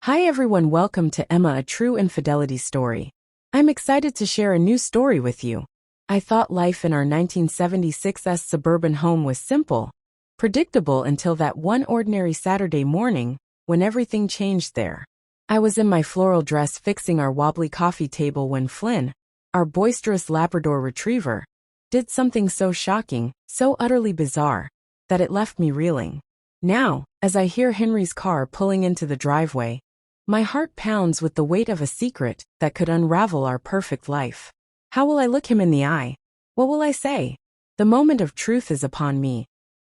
Hi everyone, welcome to Emma, a true infidelity story. I'm excited to share a new story with you. I thought life in our 1976's suburban home was simple, predictable until that one ordinary Saturday morning when everything changed there. I was in my floral dress fixing our wobbly coffee table when Flynn, our boisterous Labrador retriever, did something so shocking, so utterly bizarre, that it left me reeling. Now, as I hear Henry's car pulling into the driveway, my heart pounds with the weight of a secret that could unravel our perfect life. How will I look him in the eye? What will I say? The moment of truth is upon me,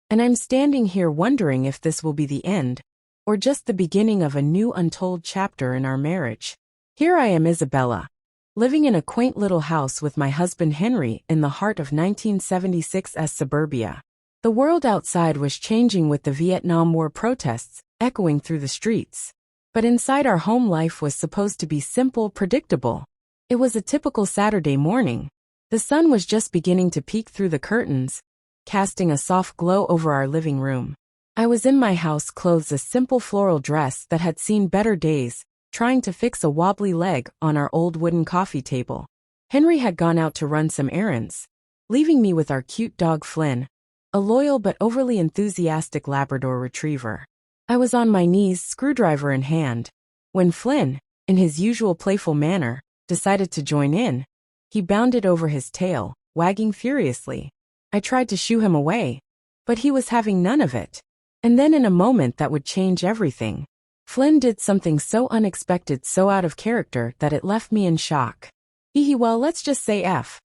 and I'm standing here wondering if this will be the end, or just the beginning of a new untold chapter in our marriage. Here I am, Isabella, living in a quaint little house with my husband Henry in the heart of 1976's suburbia. The world outside was changing with the Vietnam War protests echoing through the streets. But inside our home life was supposed to be simple, predictable. It was a typical Saturday morning. The sun was just beginning to peek through the curtains, casting a soft glow over our living room. I was in my house clothes, a simple floral dress that had seen better days, trying to fix a wobbly leg on our old wooden coffee table. Henry had gone out to run some errands, leaving me with our cute dog Flynn, a loyal but overly enthusiastic Labrador retriever. I was on my knees, screwdriver in hand, when Flynn, in his usual playful manner, decided to join in. He bounded over his tail, wagging furiously. I tried to shoo him away, but he was having none of it. And then in a moment that would change everything, Flynn did something so unexpected, so out of character that it left me in shock. Well, let's just say F.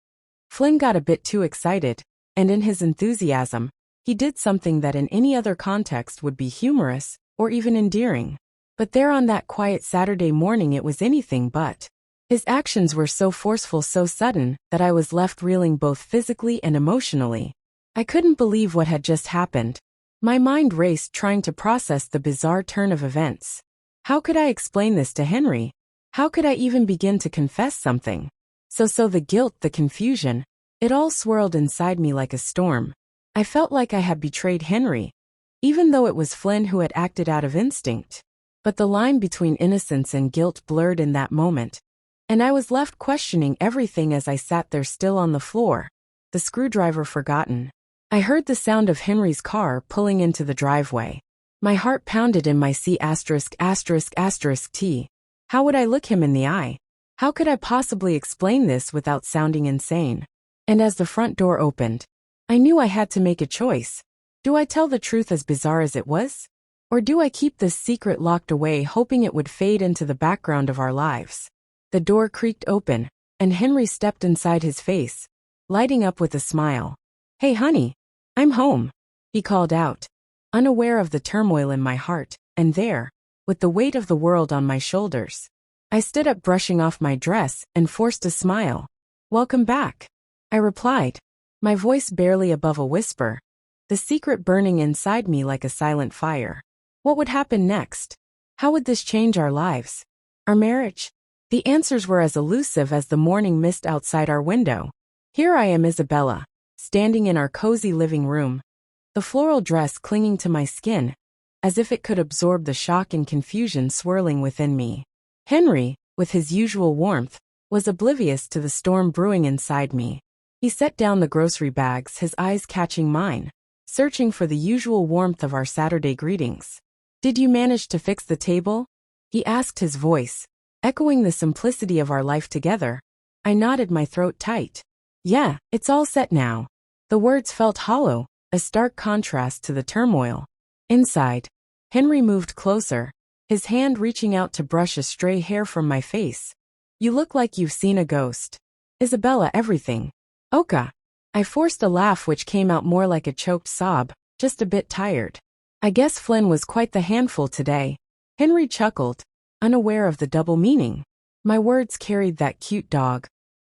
Flynn got a bit too excited, and in his enthusiasm, he did something that in any other context would be humorous or even endearing. But there on that quiet Saturday morning it was anything but. His actions were so forceful, so sudden, that I was left reeling both physically and emotionally. I couldn't believe what had just happened. My mind raced trying to process the bizarre turn of events. How could I explain this to Henry? How could I even begin to confess something? So the guilt, the confusion, it all swirled inside me like a storm. I felt like I had betrayed Henry, even though it was Flynn who had acted out of instinct. But the line between innocence and guilt blurred in that moment, and I was left questioning everything as I sat there still on the floor, the screwdriver forgotten. I heard the sound of Henry's car pulling into the driveway. My heart pounded in my C********T. How would I look him in the eye? How could I possibly explain this without sounding insane? And as the front door opened, I knew I had to make a choice. Do I tell the truth, as bizarre as it was? Or do I keep this secret locked away, hoping it would fade into the background of our lives? The door creaked open, and Henry stepped inside, his face lighting up with a smile. "Hey honey, I'm home," he called out, unaware of the turmoil in my heart. And there, with the weight of the world on my shoulders, I stood up, brushing off my dress, and forced a smile. "Welcome back," I replied, my voice barely above a whisper, the secret burning inside me like a silent fire. What would happen next? How would this change our lives? Our marriage? The answers were as elusive as the morning mist outside our window. Here I am, Isabella, standing in our cozy living room, the floral dress clinging to my skin, as if it could absorb the shock and confusion swirling within me. Henry, with his usual warmth, was oblivious to the storm brewing inside me. He set down the grocery bags, his eyes catching mine, searching for the usual warmth of our Saturday greetings. "Did you manage to fix the table?" he asked, his voice echoing the simplicity of our life together. I nodded, my throat tight. "Yeah, it's all set now." The words felt hollow, a stark contrast to the turmoil inside. Henry moved closer, his hand reaching out to brush a stray hair from my face. "You look like you've seen a ghost." "Isabella, everything." "Oka." I forced a laugh which came out more like a choked sob, just a bit tired. "I guess Flynn was quite the handful today." Henry chuckled, unaware of the double meaning. My words carried that cute dog.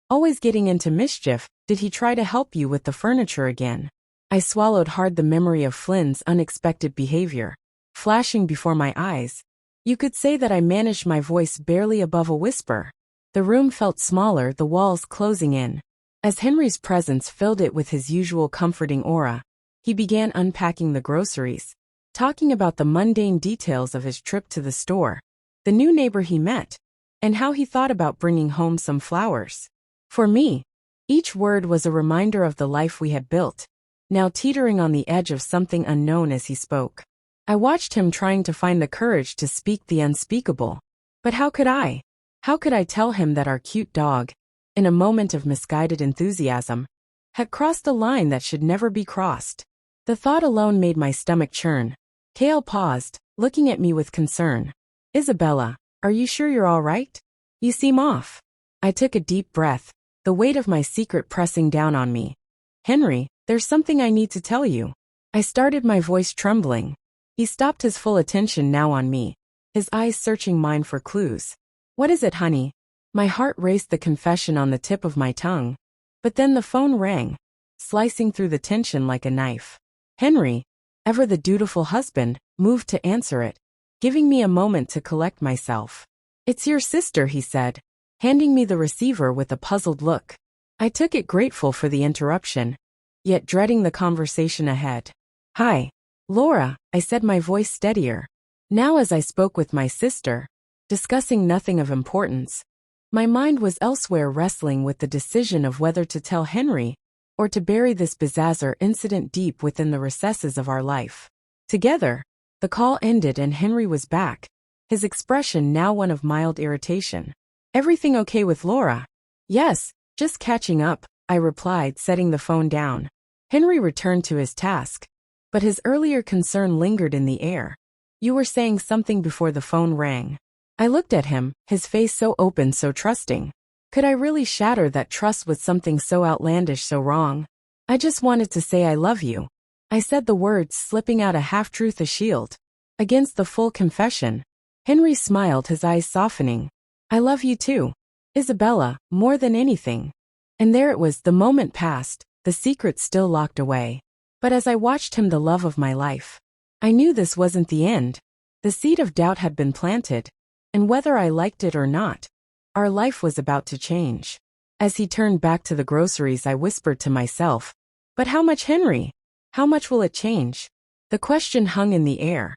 "Always getting into mischief. Did he try to help you with the furniture again?" I swallowed hard, the memory of Flynn's unexpected behavior flashing before my eyes. You could say that I managed my voice barely above a whisper. The room felt smaller, the walls closing in, as Henry's presence filled it with his usual comforting aura. He began unpacking the groceries, talking about the mundane details of his trip to the store. the new neighbor he met, and how he thought about bringing home some flowers. For me, each word was a reminder of the life we had built, now teetering on the edge of something unknown as he spoke. I watched him trying to find the courage to speak the unspeakable. But how could I? How could I tell him that our cute dog, in a moment of misguided enthusiasm, had crossed a line that should never be crossed? The thought alone made my stomach churn. Kale paused, looking at me with concern. Isabella, are you sure you're all right? You seem off. I took a deep breath, the weight of my secret pressing down on me. Henry, there's something I need to tell you. I started, my voice trembling. He stopped, his full attention now on me, his eyes searching mine for clues. What is it, honey? My heart raced, the confession on the tip of my tongue. But then the phone rang, slicing through the tension like a knife. Henry, ever the dutiful husband, moved to answer it, giving me a moment to collect myself. It's your sister, he said, handing me the receiver with a puzzled look. I took it, grateful for the interruption, yet dreading the conversation ahead. Hi, Laura, I said, my voice steadier. Now as I spoke with my sister, discussing nothing of importance, my mind was elsewhere, wrestling with the decision of whether to tell Henry or to bury this bizarre incident deep within the recesses of our life. Together, the call ended and Henry was back, his expression now one of mild irritation. Everything okay with Laura? Yes, just catching up, I replied, setting the phone down. Henry returned to his task, but his earlier concern lingered in the air. You were saying something before the phone rang. I looked at him, his face so open, so trusting. Could I really shatter that trust with something so outlandish, so wrong? I just wanted to say I love you. I said the words, slipping out a half-truth, a shield against the full confession. Henry smiled, his eyes softening. I love you too, Isabella, more than anything. And there it was, the moment passed, the secret still locked away. But as I watched him, the love of my life, I knew this wasn't the end. The seed of doubt had been planted, and whether I liked it or not, our life was about to change. As he turned back to the groceries, I whispered to myself, but how much, Henry? How much will it change? The question hung in the air,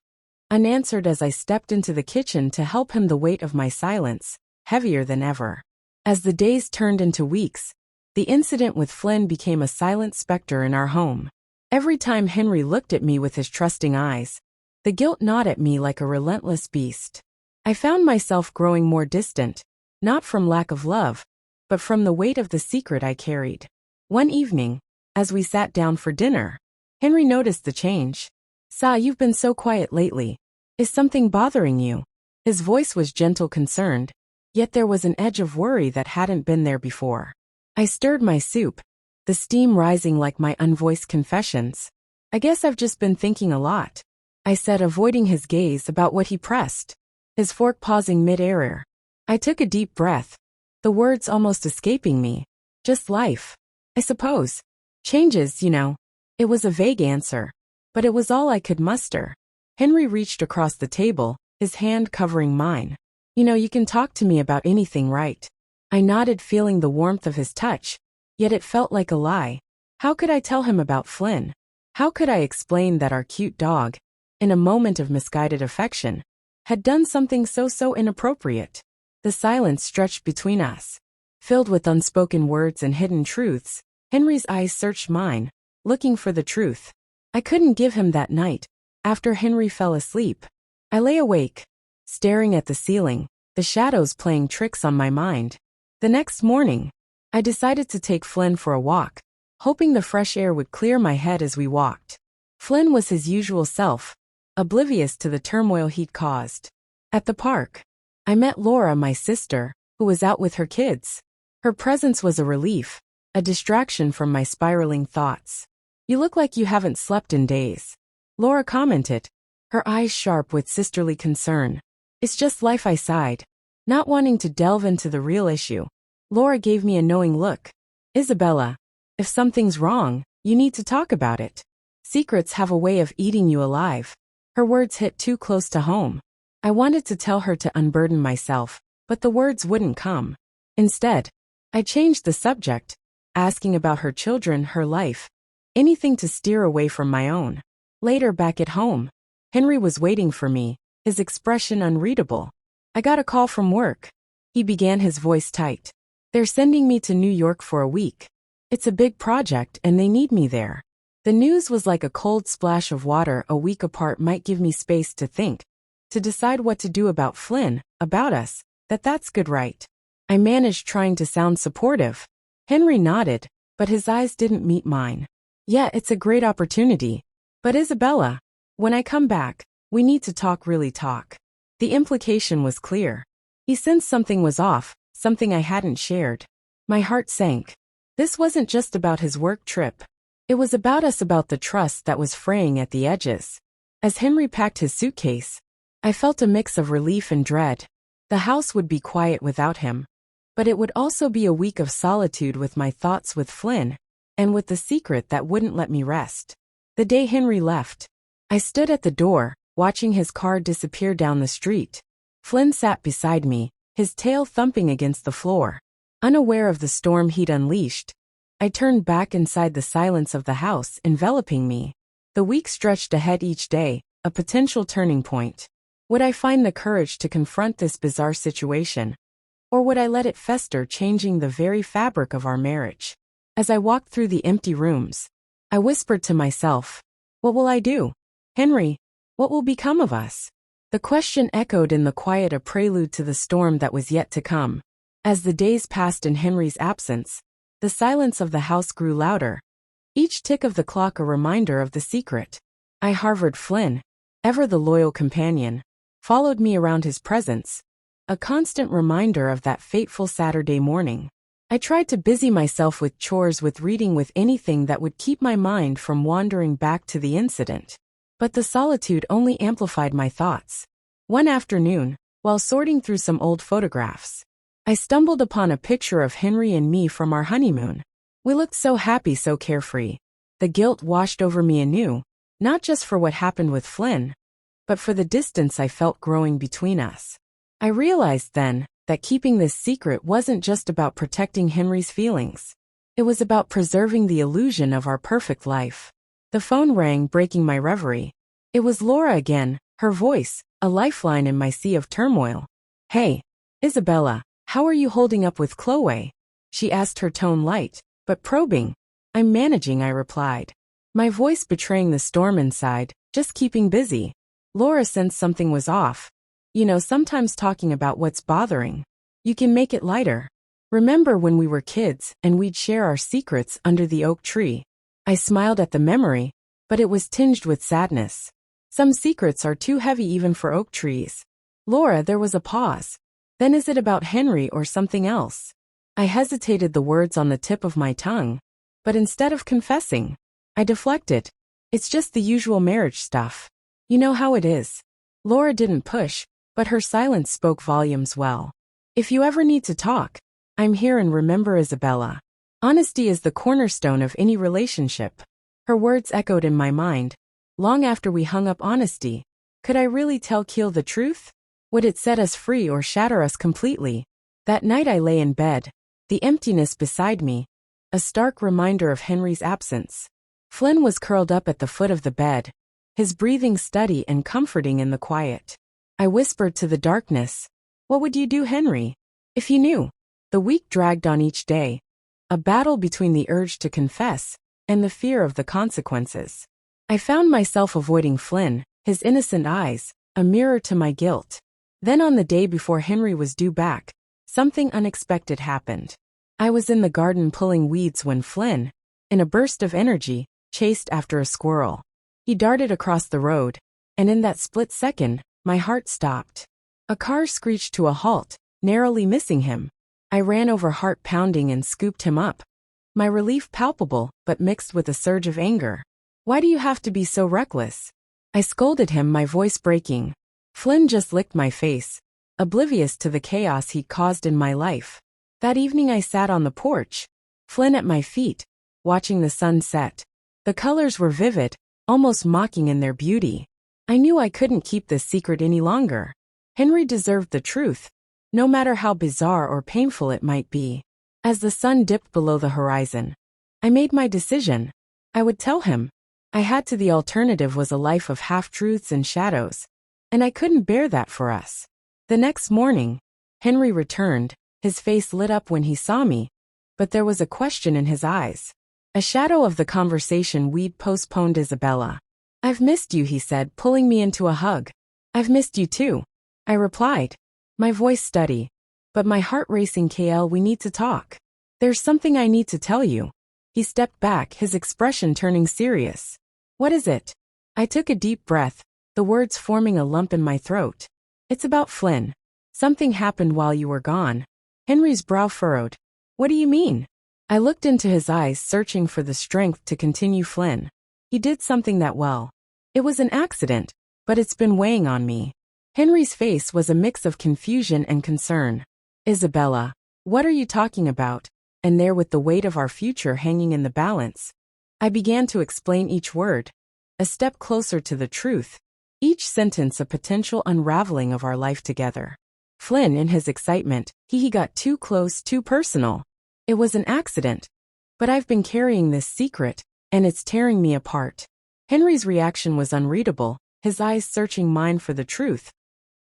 unanswered, as I stepped into the kitchen to help him, the weight of my silence heavier than ever. As the days turned into weeks, the incident with Flynn became a silent specter in our home. Every time Henry looked at me with his trusting eyes, the guilt gnawed at me like a relentless beast. I found myself growing more distant, not from lack of love, but from the weight of the secret I carried. One evening, as we sat down for dinner, Henry noticed the change. Sa, you've been so quiet lately. Is something bothering you? His voice was gentle, concerned, yet there was an edge of worry that hadn't been there before. I stirred my soup, the steam rising like my unvoiced confessions. I guess I've just been thinking a lot, I said, avoiding his gaze, about what he pressed, his fork pausing mid-air. I took a deep breath, the words almost escaping me. Just life, I suppose. Changes, you know. It was a vague answer, but it was all I could muster. Henry reached across the table, his hand covering mine. You know, you can talk to me about anything, right? I nodded, feeling the warmth of his touch, yet it felt like a lie. How could I tell him about Flynn? How could I explain that our cute dog, in a moment of misguided affection, had done something so inappropriate? The silence stretched between us, filled with unspoken words and hidden truths. Henry's eyes searched mine, looking for the truth I couldn't give him that night. After Henry fell asleep, I lay awake, staring at the ceiling, the shadows playing tricks on my mind. The next morning, I decided to take Flynn for a walk, hoping the fresh air would clear my head as we walked. Flynn was his usual self, oblivious to the turmoil he'd caused. At the park, I met Laura, my sister, who was out with her kids. Her presence was a relief, a distraction from my spiraling thoughts. You look like you haven't slept in days, Laura commented, her eyes sharp with sisterly concern. It's just life, I sighed, not wanting to delve into the real issue. Laura gave me a knowing look. Isabella, if something's wrong, you need to talk about it. Secrets have a way of eating you alive. Her words hit too close to home. I wanted to tell her to unburden myself, but the words wouldn't come. Instead, I changed the subject, asking about her children, her life, anything to steer away from my own. Later, back at home, Henry was waiting for me, his expression unreadable. I got a call from work. He began, his voice tight. They're sending me to New York for a week. It's a big project and they need me there. The news was like a cold splash of water. A week apart might give me space to think, to decide what to do about Flynn, about us. That's good, right? I managed, trying to sound supportive. Henry nodded, but his eyes didn't meet mine. Yeah, it's a great opportunity. But Isabella, when I come back, we need to talk, really talk. The implication was clear. He sensed something was off, something I hadn't shared. My heart sank. This wasn't just about his work trip. It was about us, about the trust that was fraying at the edges. As Henry packed his suitcase, I felt a mix of relief and dread. The house would be quiet without him, but it would also be a week of solitude, with my thoughts, with Flynn, and with the secret that wouldn't let me rest. The day Henry left, I stood at the door, watching his car disappear down the street. Flynn sat beside me, his tail thumping against the floor. Unaware of the storm he'd unleashed, I turned back inside, the silence of the house enveloping me. The week stretched ahead, each day a potential turning point. Would I find the courage to confront this bizarre situation? Or would I let it fester, changing the very fabric of our marriage? As I walked through the empty rooms, I whispered to myself, what will I do? Henry, what will become of us? The question echoed in the quiet, a prelude to the storm that was yet to come. As the days passed in Henry's absence, the silence of the house grew louder, each tick of the clock a reminder of the secret. I harbored Flynn, ever the loyal companion, followed me around, his presence, a constant reminder of that fateful Saturday morning. I tried to busy myself with chores, with reading, with anything that would keep my mind from wandering back to the incident. But the solitude only amplified my thoughts. One afternoon, while sorting through some old photographs, I stumbled upon a picture of Henry and me from our honeymoon. We looked so happy, so carefree. The guilt washed over me anew, not just for what happened with Flynn, but for the distance I felt growing between us. I realized then that keeping this secret wasn't just about protecting Henry's feelings. It was about preserving the illusion of our perfect life. The phone rang, breaking my reverie. It was Laura again, her voice, a lifeline in my sea of turmoil. Hey, Isabella, how are you holding up with Chloe? She asked, her tone light, but probing. I'm managing, I replied, my voice betraying the storm inside, just keeping busy. Laura sensed something was off. Sometimes talking about what's bothering, you can make it lighter. Remember when we were kids and we'd share our secrets under the oak tree? I smiled at the memory, but it was tinged with sadness. Some secrets are too heavy even for oak trees. Laura, there was a pause. Then, is it about Henry or something else? I hesitated, the words on the tip of my tongue. But instead of confessing, I deflected. It's just the usual marriage stuff. You know how it is. Laura didn't push, but her silence spoke volumes. Well, if you ever need to talk, I'm here, and remember, Isabella, honesty is the cornerstone of any relationship. Her words echoed in my mind. Long after we hung up, honesty. Could I really tell Keel the truth? Would it set us free or shatter us completely? That night I lay in bed, the emptiness beside me, a stark reminder of Henry's absence. Flynn was curled up at the foot of the bed, his breathing steady and comforting in the quiet. I whispered to the darkness, what would you do, Henry, if you knew? The week dragged on, each day, a battle between the urge to confess and the fear of the consequences. I found myself avoiding Flynn, his innocent eyes, a mirror to my guilt. Then, on the day before Henry was due back, something unexpected happened. I was in the garden pulling weeds when Flynn, in a burst of energy, chased after a squirrel. He darted across the road, and in that split second, my heart stopped. A car screeched to a halt, narrowly missing him. I ran over, heart pounding, and scooped him up. My relief palpable, but mixed with a surge of anger. Why do you have to be so reckless? I scolded him, my voice breaking. Flynn just licked my face, oblivious to the chaos he'd caused in my life. That evening I sat on the porch, Flynn at my feet, watching the sun set. The colors were vivid, almost mocking in their beauty. I knew I couldn't keep this secret any longer. Henry deserved the truth, no matter how bizarre or painful it might be. As the sun dipped below the horizon, I made my decision. I would tell him. I had to. The alternative was a life of half-truths and shadows, and I couldn't bear that for us. The next morning, Henry returned, his face lit up when he saw me, but there was a question in his eyes. A shadow of the conversation we'd postponed. Isabella. I've missed you, he said, pulling me into a hug. I've missed you too, I replied, my voice steady, but my heart racing. KL, we need to talk. There's something I need to tell you. He stepped back, his expression turning serious. What is it? I took a deep breath, the words forming a lump in my throat. It's about Flynn. Something happened while you were gone. Henry's brow furrowed. What do you mean? I looked into his eyes, searching for the strength to continue. Flynn. He did something that well. It was an accident, but it's been weighing on me. Henry's face was a mix of confusion and concern. Isabella, what are you talking about? And there, with the weight of our future hanging in the balance, I began to explain each word, a step closer to the truth, each sentence a potential unraveling of our life together. Flynn, in his excitement, he got too close, too personal. It was an accident. But I've been carrying this secret, and it's tearing me apart. Henry's reaction was unreadable, his eyes searching mine for the truth.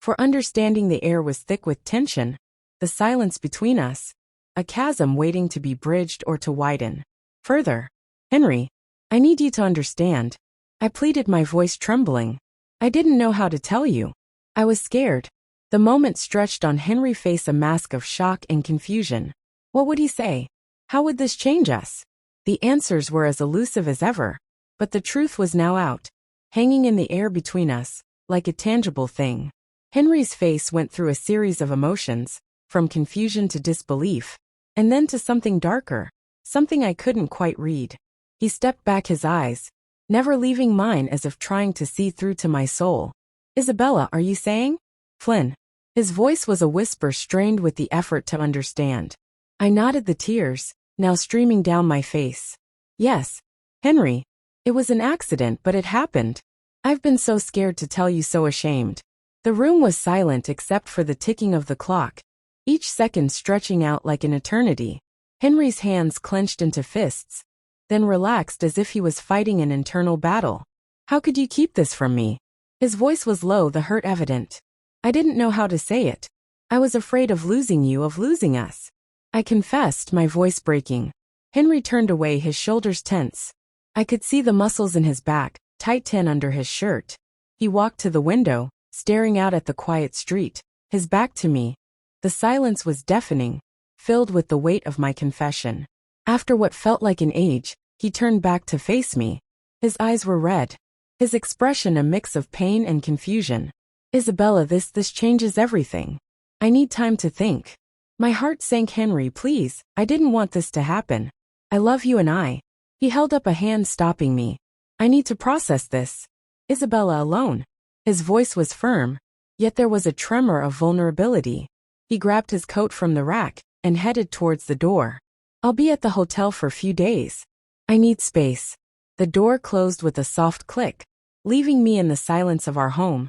For understanding, the air was thick with tension, the silence between us, a chasm waiting to be bridged or to widen further. Henry, I need you to understand. I pleaded, my voice trembling. I didn't know how to tell you. I was scared. The moment stretched on Henry's face, a mask of shock and confusion. What would he say? How would this change us? The answers were as elusive as ever, but the truth was now out, hanging in the air between us, like a tangible thing. Henry's face went through a series of emotions, from confusion to disbelief, and then to something darker, something I couldn't quite read. He stepped back, his eyes, never leaving mine, as if trying to see through to my soul. Isabella, are you saying? Flynn. His voice was a whisper, strained with the effort to understand. I nodded, the tears now streaming down my face. Yes, Henry. It was an accident, but it happened. I've been so scared to tell you, so ashamed. The room was silent except for the ticking of the clock, each second stretching out like an eternity. Henry's hands clenched into fists, then relaxed as if he was fighting an internal battle. How could you keep this from me? His voice was low, the hurt evident. I didn't know how to say it. I was afraid of losing you, of losing us. I confessed, my voice breaking. Henry turned away, his shoulders tense. I could see the muscles in his back, tight under his shirt. He walked to the window, staring out at the quiet street, his back to me. The silence was deafening, filled with the weight of my confession. After what felt like an age, he turned back to face me. His eyes were red, his expression a mix of pain and confusion. Isabella, this changes everything. I need time to think. My heart sank. Henry, please, I didn't want this to happen. I love you and I. He held up a hand, stopping me. I need to process this. Isabella, alone. His voice was firm, yet there was a tremor of vulnerability. He grabbed his coat from the rack and headed towards the door. I'll be at the hotel for a few days. I need space. The door closed with a soft click, leaving me in the silence of our home,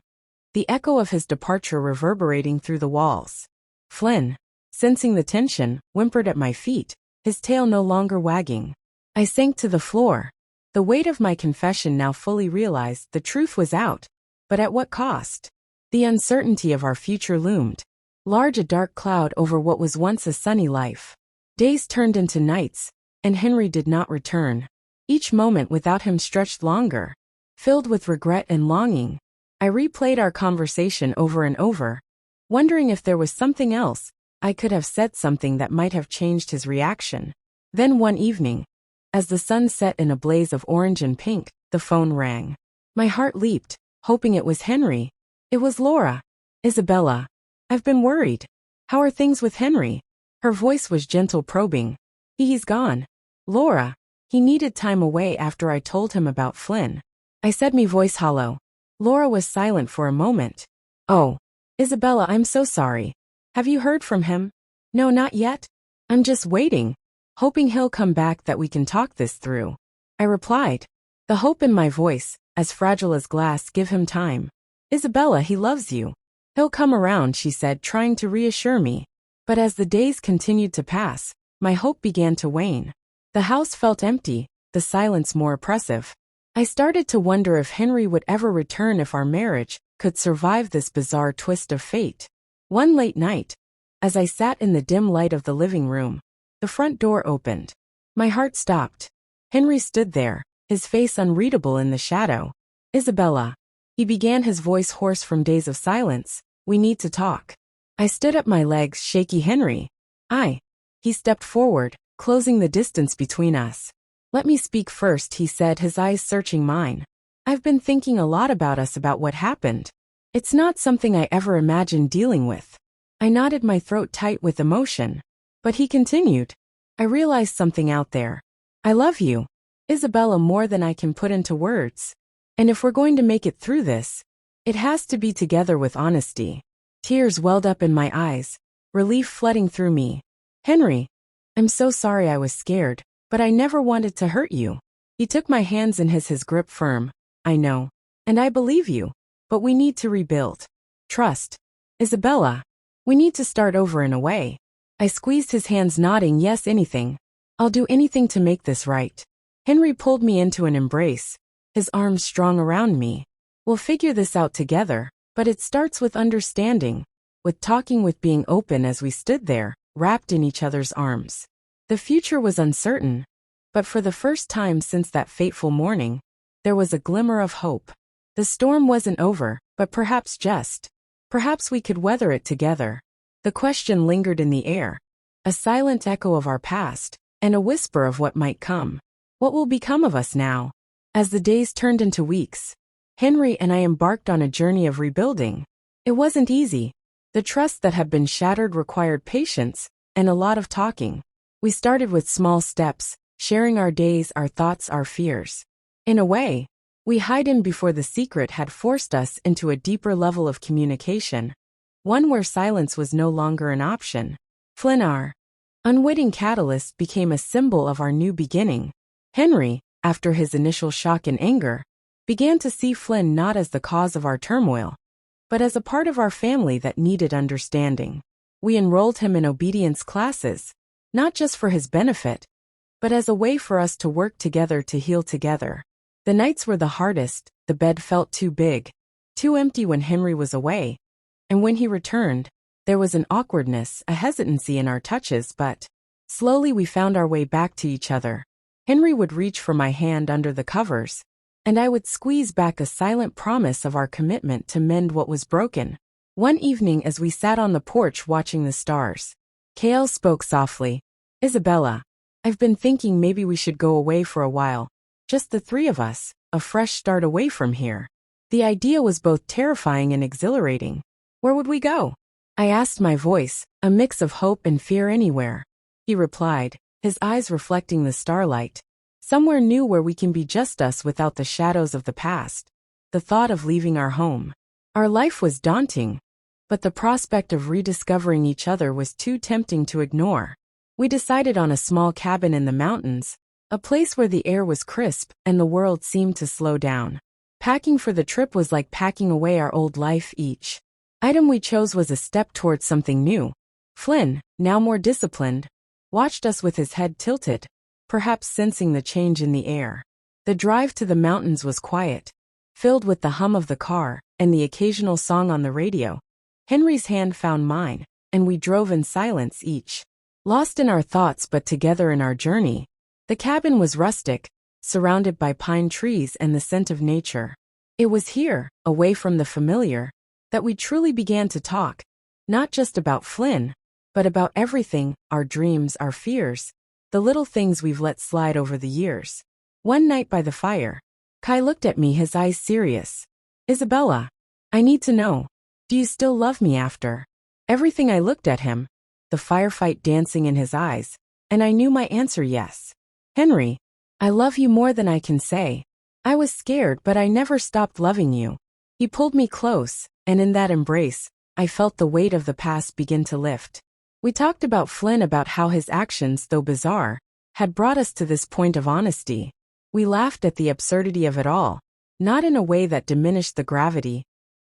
the echo of his departure reverberating through the walls. Flynn, sensing the tension, whimpered at my feet, his tail no longer wagging. I sank to the floor. The weight of my confession now fully realized. The truth was out, but at what cost? The uncertainty of our future loomed, large, a dark cloud over what was once a sunny life. Days turned into nights, and Henry did not return. Each moment without him stretched longer, filled with regret and longing. I replayed our conversation over and over, wondering if there was something else I could have said, something that might have changed his reaction. Then one evening, as the sun set in a blaze of orange and pink, the phone rang. My heart leaped, hoping it was Henry. It was Laura. Isabella, I've been worried. How are things with Henry? Her voice was gentle, probing. He's gone. Laura. He needed time away after I told him about Flynn. I said, me voice hollow. Laura was silent for a moment. Oh, Isabella, I'm so sorry. Have you heard from him? No, not yet. I'm just waiting, hoping he'll come back, that we can talk this through. I replied, the hope in my voice, as fragile as glass. Give him time. Isabella, he loves you. He'll come around, she said, trying to reassure me. But as the days continued to pass, my hope began to wane. The house felt empty, the silence more oppressive. I started to wonder if Henry would ever return, if our marriage could survive this bizarre twist of fate. One late night, as I sat in the dim light of the living room, the front door opened. My heart stopped. Henry stood there, his face unreadable in the shadow. "Isabella," he began, his voice hoarse from days of silence, "we need to talk." I stood up, my legs shaky. "Henry." He stepped forward, closing the distance between us. "Let me speak first," he said, his eyes searching mine. "I've been thinking a lot about us, about what happened. It's not something I ever imagined dealing with." I nodded, my throat tight with emotion. But he continued, "I realized something out there. I love you, Isabella, more than I can put into words. And if we're going to make it through this, it has to be together with honesty." Tears welled up in my eyes, relief flooding through me. "Henry, I'm so sorry. I was scared, but I never wanted to hurt you." He took my hands in his grip firm. "I know. And I believe you. But we need to rebuild trust. Isabella, we need to start over in a way." I squeezed his hands, nodding, "Yes, anything. I'll do anything to make this right." Henry pulled me into an embrace, his arms strong around me. "We'll figure this out together, but it starts with understanding, with talking, with being open." As we stood there, wrapped in each other's arms, the future was uncertain, but for the first time since that fateful morning, there was a glimmer of hope. The storm wasn't over, but perhaps we could weather it together. The question lingered in the air, a silent echo of our past, and a whisper of what might come. What will become of us now? As the days turned into weeks, Henry and I embarked on a journey of rebuilding. It wasn't easy. The trust that had been shattered required patience and a lot of talking. We started with small steps, sharing our days, our thoughts, our fears. In a way, we hid in before the secret had forced us into a deeper level of communication, one where silence was no longer an option. Flynn, our unwitting catalyst, became a symbol of our new beginning. Henry, after his initial shock and anger, began to see Flynn not as the cause of our turmoil, but as a part of our family that needed understanding. We enrolled him in obedience classes, not just for his benefit, but as a way for us to work together to heal together. The nights were the hardest. The bed felt too big, too empty when Henry was away, and when he returned, there was an awkwardness, a hesitancy in our touches, but slowly we found our way back to each other. Henry would reach for my hand under the covers, and I would squeeze back, a silent promise of our commitment to mend what was broken. One evening, as we sat on the porch watching the stars, Kale spoke softly. "Isabella, I've been thinking maybe we should go away for a while. Just the three of us, a fresh start away from here." The idea was both terrifying and exhilarating. "Where would we go?" I asked, my voice a mix of hope and fear. "Anywhere," he replied, his eyes reflecting the starlight. "Somewhere new where we can be just us without the shadows of the past." The thought of leaving our home, our life, was daunting, but the prospect of rediscovering each other was too tempting to ignore. We decided on a small cabin in the mountains, a place where the air was crisp and the world seemed to slow down. Packing for the trip was like packing away our old life. Each item we chose was a step towards something new. Flynn, now more disciplined, watched us with his head tilted, perhaps sensing the change in the air. The drive to the mountains was quiet, filled with the hum of the car and the occasional song on the radio. Henry's hand found mine, and we drove in silence, each lost in our thoughts but together in our journey. The cabin was rustic, surrounded by pine trees and the scent of nature. It was here, away from the familiar, that we truly began to talk, not just about Flynn, but about everything, our dreams, our fears, the little things we've let slide over the years. One night by the fire, Kai looked at me, his eyes serious. "Isabella, I need to know, do you still love me after everything?" I looked at him, the firefight dancing in his eyes, and I knew my answer: yes. "Henry, I love you more than I can say. I was scared, but I never stopped loving you." He pulled me close, and in that embrace, I felt the weight of the past begin to lift. We talked about Flynn, about how his actions, though bizarre, had brought us to this point of honesty. We laughed at the absurdity of it all, not in a way that diminished the gravity,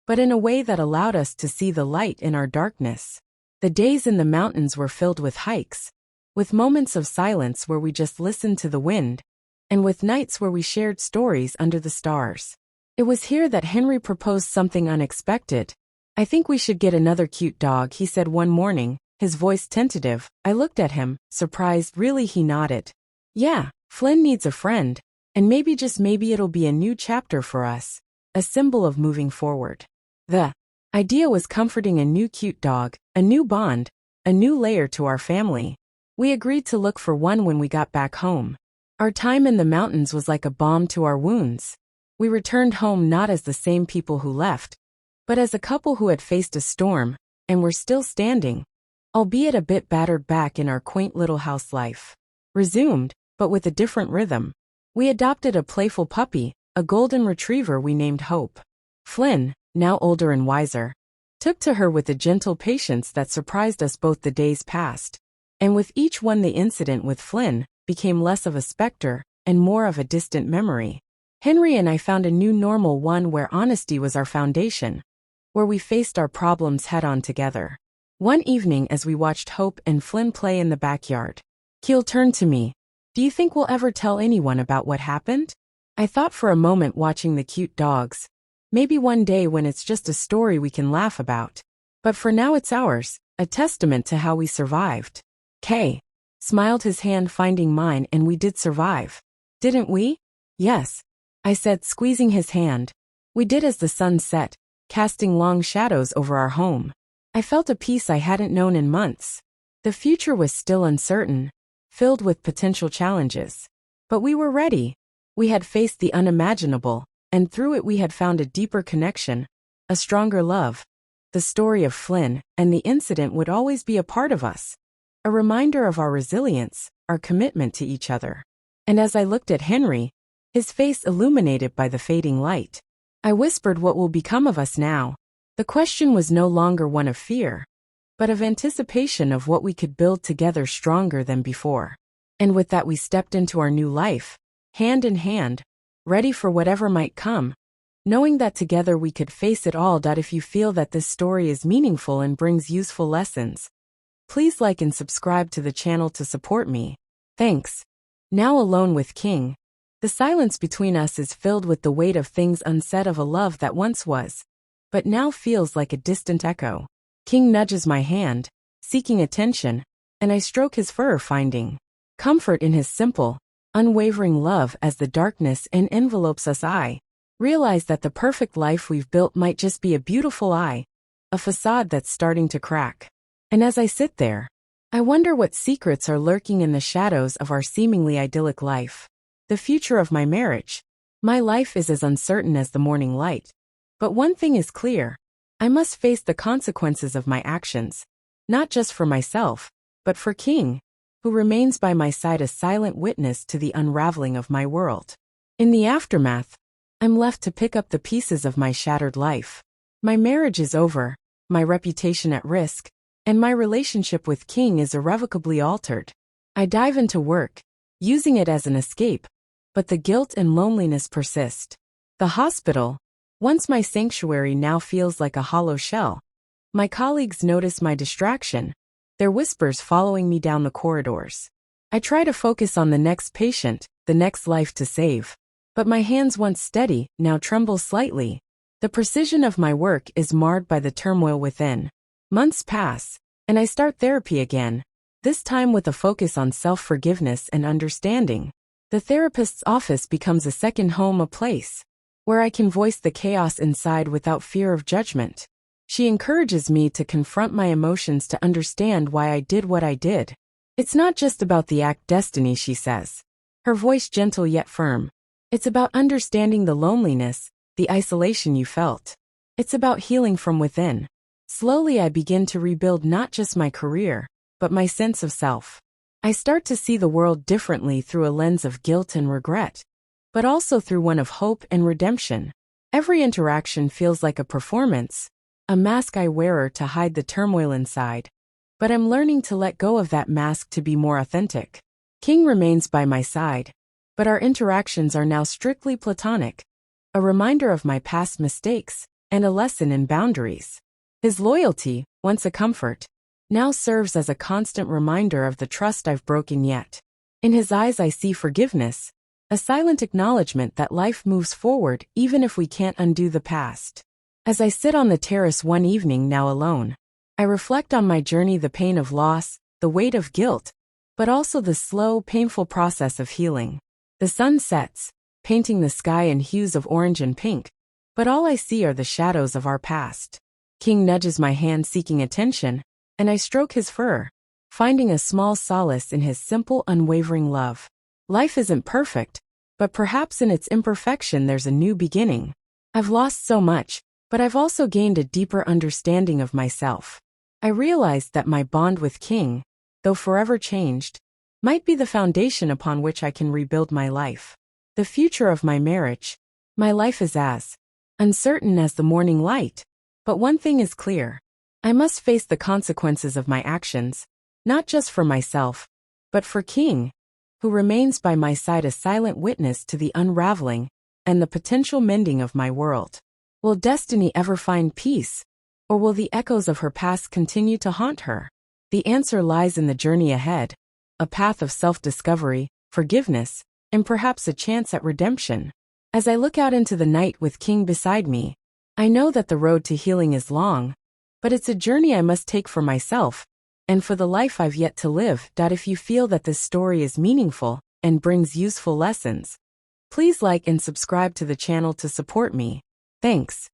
but in a way that allowed us to see the light in our darkness. The days in the mountains were filled with hikes, with moments of silence where we just listened to the wind, and with nights where we shared stories under the stars. It was here that Henry proposed something unexpected. I think we should get another cute dog, he said one morning, his voice tentative. I looked at him, surprised. Really, he nodded. Yeah, Flynn needs a friend, and maybe, just maybe, it'll be a new chapter for us, a symbol of moving forward. The idea was comforting. A new cute dog, a new bond, a new layer to our family. We agreed to look for one when we got back home. Our time in the mountains was like a balm to our wounds. We returned home not as the same people who left, but as a couple who had faced a storm, and were still standing, albeit a bit battered, back in our quaint little house. Life resumed, but with a different rhythm. We adopted a playful puppy, a golden retriever we named Hope. Flynn, now older and wiser, took to her with a gentle patience that surprised us both. The days passed, and with each one the incident with Flynn became less of a specter and more of a distant memory. Henry and I found a new normal, one where honesty was our foundation, where we faced our problems head-on together. One evening, as we watched Hope and Flynn play in the backyard, Keel turned to me. Do you think we'll ever tell anyone about what happened? I thought for a moment, watching the cute dogs. Maybe one day, when it's just a story we can laugh about. But for now it's ours, a testament to how we survived. Kay smiled, his hand finding mine, and we did survive. Didn't we? Yes, I said, squeezing his hand. We did, as the sun set, casting long shadows over our home. I felt a peace I hadn't known in months. The future was still uncertain, filled with potential challenges. But we were ready. We had faced the unimaginable, and through it we had found a deeper connection, a stronger love. The story of Flynn and the incident would always be a part of us, a reminder of our resilience, our commitment to each other. And as I looked at Henry, his face illuminated by the fading light, I whispered, what will become of us now? The question was no longer one of fear, but of anticipation of what we could build together, stronger than before. And with that we stepped into our new life, hand in hand, ready for whatever might come, knowing that together we could face it all. If you feel that this story is meaningful and brings useful lessons, please like and subscribe to the channel to support me. Thanks. Now alone with King. The silence between us is filled with the weight of things unsaid, of a love that once was, but now feels like a distant echo. King nudges my hand, seeking attention, and I stroke his fur, finding comfort in his simple, unwavering love. As the darkness envelopes us, I realize that the perfect life we've built might just be a beautiful lie, a facade that's starting to crack. And as I sit there, I wonder what secrets are lurking in the shadows of our seemingly idyllic life. The future of my marriage, my life, is as uncertain as the morning light. But one thing is clear. I must face the consequences of my actions, not just for myself, but for King, who remains by my side, a silent witness to the unraveling of my world. In the aftermath, I'm left to pick up the pieces of my shattered life. My marriage is over, my reputation at risk, and my relationship with King is irrevocably altered. I dive into work, using it as an escape, but the guilt and loneliness persist. The hospital, once my sanctuary, now feels like a hollow shell. My colleagues notice my distraction, their whispers following me down the corridors. I try to focus on the next patient, the next life to save. But my hands, once steady, now tremble slightly. The precision of my work is marred by the turmoil within. Months pass, and I start therapy again, this time with a focus on self-forgiveness and understanding. The therapist's office becomes a second home, a place where I can voice the chaos inside without fear of judgment. She encourages me to confront my emotions, to understand why I did what I did. It's not just about the act, destiny, she says, her voice gentle yet firm. It's about understanding the loneliness, the isolation you felt. It's about healing from within. Slowly I begin to rebuild not just my career, but my sense of self. I start to see the world differently, through a lens of guilt and regret, but also through one of hope and redemption. Every interaction feels like a performance, a mask I wear to hide the turmoil inside. But I'm learning to let go of that mask to be more authentic. King remains by my side, but our interactions are now strictly platonic, a reminder of my past mistakes, and a lesson in boundaries. His loyalty, once a comfort, now serves as a constant reminder of the trust I've broken. Yet in his eyes I see forgiveness, a silent acknowledgement that life moves forward even if we can't undo the past. As I sit on the terrace one evening now alone, I reflect on my journey, the pain of loss, the weight of guilt, but also the slow, painful process of healing. The sun sets, painting the sky in hues of orange and pink, but all I see are the shadows of our past. King nudges my hand seeking attention, and I stroke his fur, finding a small solace in his simple, unwavering love. Life isn't perfect, but perhaps in its imperfection there's a new beginning. I've lost so much, but I've also gained a deeper understanding of myself. I realized that my bond with King, though forever changed, might be the foundation upon which I can rebuild my life. The future of my marriage, my life is as uncertain as the morning light. But one thing is clear. I must face the consequences of my actions, not just for myself, but for King, who remains by my side, a silent witness to the unraveling and the potential mending of my world. Will destiny ever find peace, or will the echoes of her past continue to haunt her? The answer lies in the journey ahead, a path of self-discovery, forgiveness, and perhaps a chance at redemption. As I look out into the night with King beside me, I know that the road to healing is long, but it's a journey I must take for myself, and for the life I've yet to live. If you feel that this story is meaningful and brings useful lessons, please like and subscribe to the channel to support me. Thanks.